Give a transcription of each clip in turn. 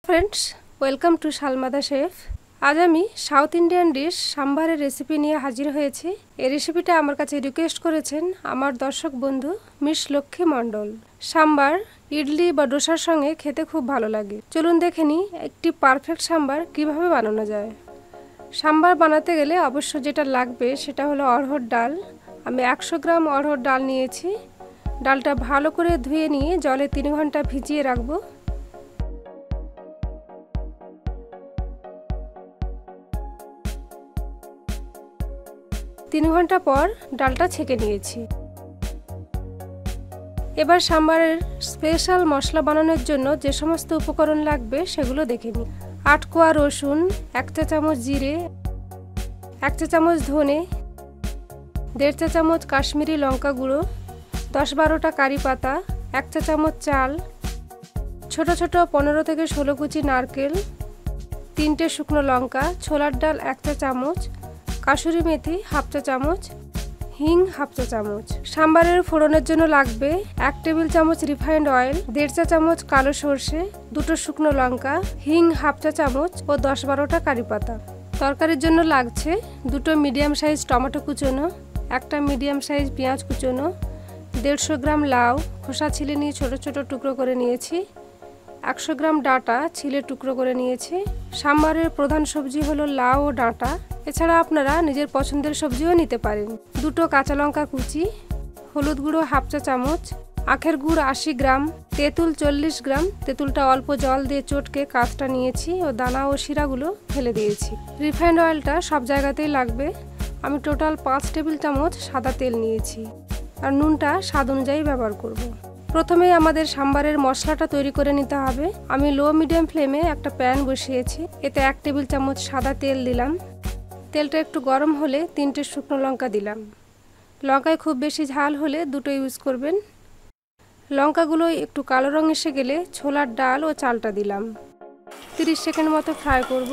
Friends welcome to Salmathechef। आज आमी south Indian dish सांबारेर रेसिपि निये हाजिर हयेछि। এই রেসিপিটা আমার কাছে রিকোয়েস্ট করেছেন আমার দর্শক বন্ধু মিস লক্ষ্মী মণ্ডল। সাম্বার ইডলি বা ডোসার সঙ্গে খেতে খুব ভালো লাগে। চলুন দেখে নিই একটি পারফেক্ট সাম্বার কিভাবে বানানো যায়। সাম্বার বানাতে গেলে অবশ্য যেটা লাগবে সেটা হলো অড়হর ডাল। আমি 100 গ্রাম অড়হর ডাল নিয়েছি। ডালটা ভালো করে ধুয়ে নিয়ে জলে 3 ঘন্টা ভিজিয়ে রাখবো। 3 ঘন্টা পর ডালটা ছেঁকে নিয়েছি। এবার সাম্বারের স্পেশাল মশলা বানানোর জন্য যে সমস্ত উপকরণ লাগবে সেগুলো দেখে নিই। 8 কোয়া রসুন, 1 চা চামচ জিরে, 1 চা চামচ ধনে, 1.5 চা চামচ কাশ্মীরি লঙ্কা গুঁড়ো, 10-12টা কারি পাতা, 1 চা চামচ চাল, ছোট ছোট 15 থেকে 16 কুচি নারকেল, 3টে শুকনো লঙ্কা, ছোলার ডাল 1 চা চামচ, কাসুরি মেথি 1/2 চা চামচ, হিং 1/2 চা চামচ। সাম্বারের ফোড়নের জন্য লাগবে 1 টেবিল চামচ রিফাইন্ড অয়েল, 1.5 চা চামচ কালো সরষে, 2টো শুকনো লঙ্কা, হিং 1/2 চা চামচ ও 10-12টা কারি পাতা। তরকারির জন্য লাগছে 2টো মিডিয়াম সাইজ টমেটো কুচোনো, 1টা মিডিয়াম সাইজ পেঁয়াজ কুচোনো, 150 গ্রাম লাউ খোসা ছিলে নিয়ে ছোট ছোট টুকরো করে নিয়েছি, 100 গ্রাম ডাঁটা ছিলে টুকরো করে নিয়েছি। সাম্বারের প্রধান সবজি হলো লাউ ও ডাঁটা। এছাড়া আপনারা নিজের পছন্দের সবজিও নিতে পারেন। 2টো কাঁচা লঙ্কা কুচি, হলুদ গুঁড়ো 1/2 চা চামচ, আখের গুড় 80 গ্রাম, তেঁতুল 40 গ্রাম। তেঁতুলটা অল্প জল দিয়ে চটকে কাঁচটা নিয়েছি ও দানা ও শিরাগুলো ফেলে দিয়েছি। রিফাইন্ড অয়েলটা সব জায়গাতেই লাগবে। আমি টোটাল 5 টেবিল চামচ সাদা তেল নিয়েছি আর নুনটা স্বাদ অনুযায়ী ব্যবহার করব। প্রথমেই আমাদের সাম্বারের মশলাটা তৈরি করে নিতে হবে। আমি লো মিডিয়াম ফ্লেমে একটা প্যান বসিয়েছি। এতে 1 টেবিল চামচ সাদা তেল দিলাম। তেলটা একটু গরম হলে 3টে শুকনো লঙ্কা দিলাম। লঙ্কায় খুব বেশি ঝাল হলে 2টো ইউজ করবেন। লঙ্কাগুলো একটু কালো রং এসে গেলে ছোলার ডাল ও চালটা দিলাম। 30 সেকেন্ড মতো ফ্রাই করব।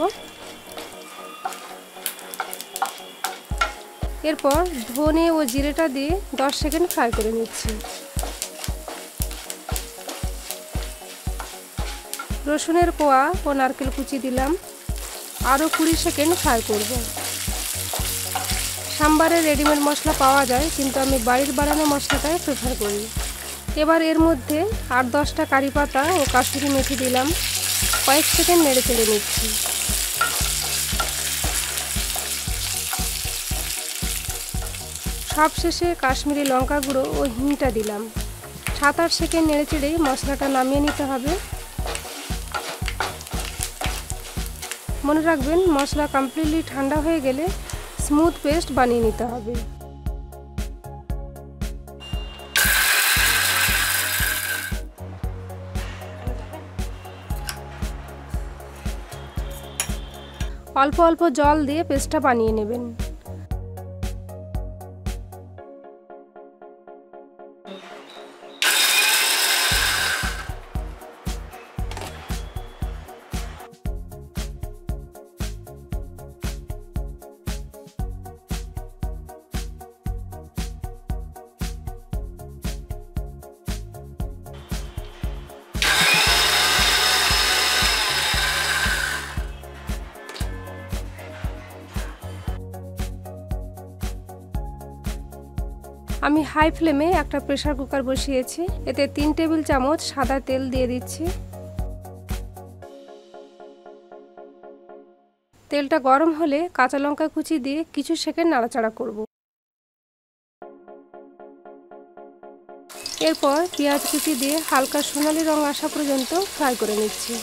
এরপর ধনে ও জিরেটা দিয়ে 10 সেকেন্ড ফ্রাই করে নিচ্ছি। রসুনের কোয়া ও নারকেল কুচি দিলাম। আরও 20 সেকেন্ড ফ্রাই করব। সাম্বারে রেডিমেড মশলা পাওয়া যায়, কিন্তু আমি বাড়ির বানানো মশলাটাই প্রেফার করি। এবার এর মধ্যে 8-10টা কারি পাতা ও কাসুরি মেথি দিলাম। কয়েক সেকেন্ড নেড়ে চেড়ে নিচ্ছি। সবশেষে কাশ্মীরি লঙ্কা গুঁড়ো ও হিংটা দিলাম। 7-8 সেকেন্ড নেড়ে চেড়ে মশলাটা নামিয়ে নিতে হবে। মনে রাখবেন মশলা কমপ্লিটলি ঠান্ডা হয়ে গেলে স্মুথ পেস্ট বানিয়ে নিতে হবে। অল্প অল্প জল দিয়ে পেস্টটা বানিয়ে নেবেন। আমি হাই ফ্লেমে একটা প্রেসার কুকার বসিয়েছি। এতে 3 টেবিল চামচ সাদা তেল দিয়ে দিচ্ছি। তেলটা গরম হলে কাঁচা লঙ্কা কুচি দিয়ে কিছু সেকেন্ড নাড়াচাড়া করব। এরপর পেঁয়াজ কুচি দিয়ে হালকা সোনালি রং আসা পর্যন্ত ফ্রাই করে নিচ্ছি।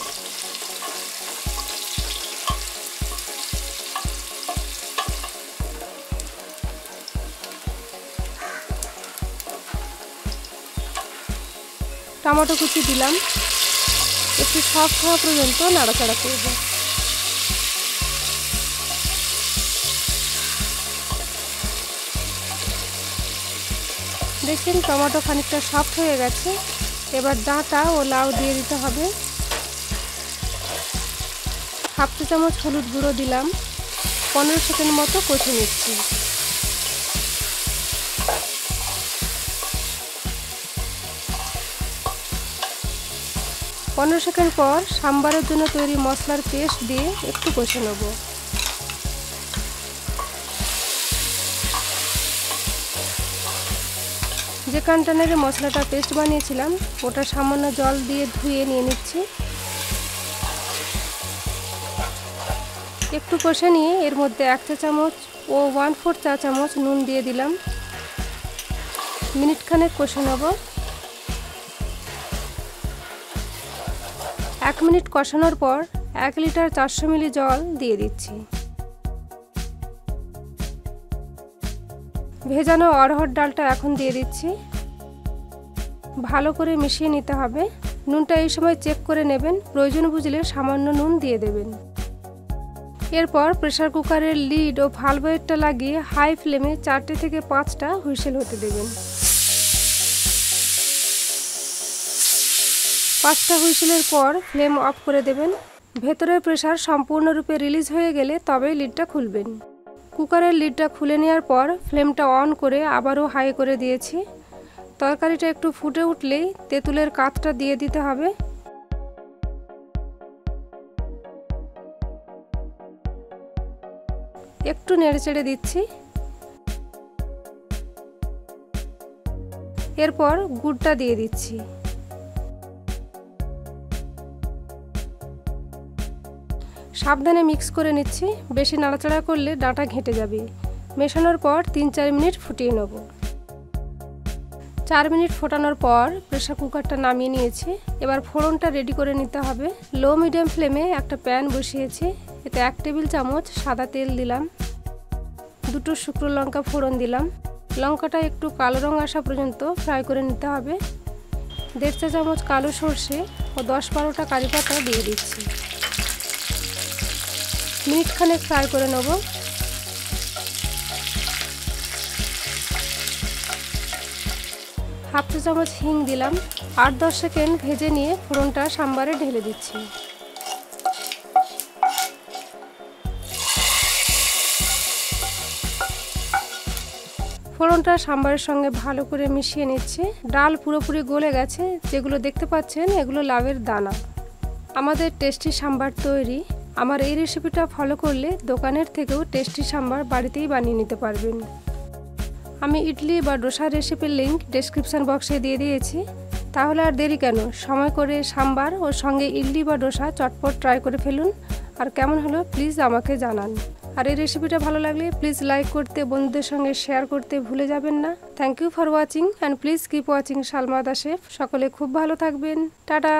টমেটো কুচি দিলাম। একটু সফট হওয়া পর্যন্ত নাড়াচাড়া করব। দেখুন টমেটো খানিকটা সফট হয়ে গেছে। এবার ডাঁটা ও লাউ দিয়ে দিতে হবে। 1/2 চা চামচ হলুদ গুঁড়ো দিলাম। 15 সেকেন্ড মতো কষে নিচ্ছি। 15 সেকেন্ড পর সাম্বারের জন্য তৈরি মশলার পেস্ট দিয়ে একটু কষে নেব। যে কন্টেনারে মশলাটা পেস্ট বানিয়েছিলাম ওটা সামান্য জল দিয়ে ধুয়ে নিয়ে নিচ্ছি। একটু কষে নিয়ে এর মধ্যে 1 চা চামচ ও 1/4 চা চামচ নুন দিয়ে দিলাম। মিনিট খানেক কষে নেব। 1 মিনিট কষানোর পর 1 লিটার 400 মিলি জল দিয়ে দিচ্ছি। ভেজানো অড়হর ডালটা এখন দিয়ে দিচ্ছি। ভালো করে মিশিয়ে নিতে হবে। নুনটা এই সময় চেক করে নেবেন, প্রয়োজন বুঝলে সামান্য নুন দিয়ে দেবেন। এরপর প্রেসার কুকারের লিড ও ভালভটা লাগিয়ে হাই ফ্লেমে 4 থেকে 5টা হুইসেল হতে দেবেন। 5টা হুইসেলের পর ফ্লেম অফ করে দেবেন। ভেতরের প্রেসার সম্পূর্ণরূপে রিলিজ হয়ে গেলে তবেই লিডটা খুলবেন। কুকারের লিডটা খুলে নেওয়ার পর ফ্লেমটা অন করে আবারও হাই করে দিয়েছি। তরকারিটা একটু ফুটে উঠলেই তেঁতুলের কাতটা দিয়ে দিতে হবে। একটু নেড়েচেড়ে দিচ্ছি। এরপর গুড়টা দিয়ে দিচ্ছি। সাবধানে মিক্স করে নিচ্ছি, বেশি নাড়াচাড়া করলে ডাঁটা ঘেঁটে যাবে। মেশানোর পর 3-4 মিনিট ফুটিয়ে নেব। 4 মিনিট ফোটানোর পর প্রেসার কুকারটা নামিয়ে নিয়েছি। এবার ফোড়নটা রেডি করে নিতে হবে। লো মিডিয়াম ফ্লেমে একটা প্যান বসিয়েছি। এতে 1 টেবিল চামচ সাদা তেল দিলাম। 2টো শুকনো লঙ্কা ফোড়ন দিলাম। লঙ্কাটা একটু কালো রং আসা পর্যন্ত ফ্রাই করে নিতে হবে। 1.5 চা চামচ কালো সর্ষে ও 10-12টা কারি পাতা দিয়ে দিচ্ছি। মিনিট খানেক ফ্রাই করে নেব। হাফ চা চামচ হিং দিলাম। 8-10 সেকেন্ড ভেজে নিয়ে ফোড়নটা সাম্বারে ঢেলে দিচ্ছি। ফোড়নটা সাম্বারের সঙ্গে ভালো করে মিশিয়ে নিচ্ছি। ডাল পুরোপুরি গলে গেছে। যেগুলো দেখতে পাচ্ছেন এগুলো লাউয়ের দানা। আমাদের টেস্টি সাম্বার তৈরি। আমার এই রেসিপিটা ফলো করলে দোকানের থেকেও টেস্টি সাম্বার বাড়িতেই বানিয়ে নিতে পারবেন। আমি ইডলি বা ডোসার রেসিপির লিংক ডেসক্রিপশন বক্সে দিয়ে দিয়েছি। তাহলে আর দেরি কেন, সময় করে সাম্বার ও সঙ্গে ইডলি বা ডোসা চটপট ট্রাই করে ফেলুন। আর কেমন হলো প্লিজ আমাকে জানান। আর এই রেসিপিটা ভালো লাগলে প্লিজ লাইক করতে, বন্ধুদের সঙ্গে শেয়ার করতে ভুলে যাবেন না। Thank you for watching and please keep watching Salma the chef. সকলে খুব ভালো থাকবেন। টাটা।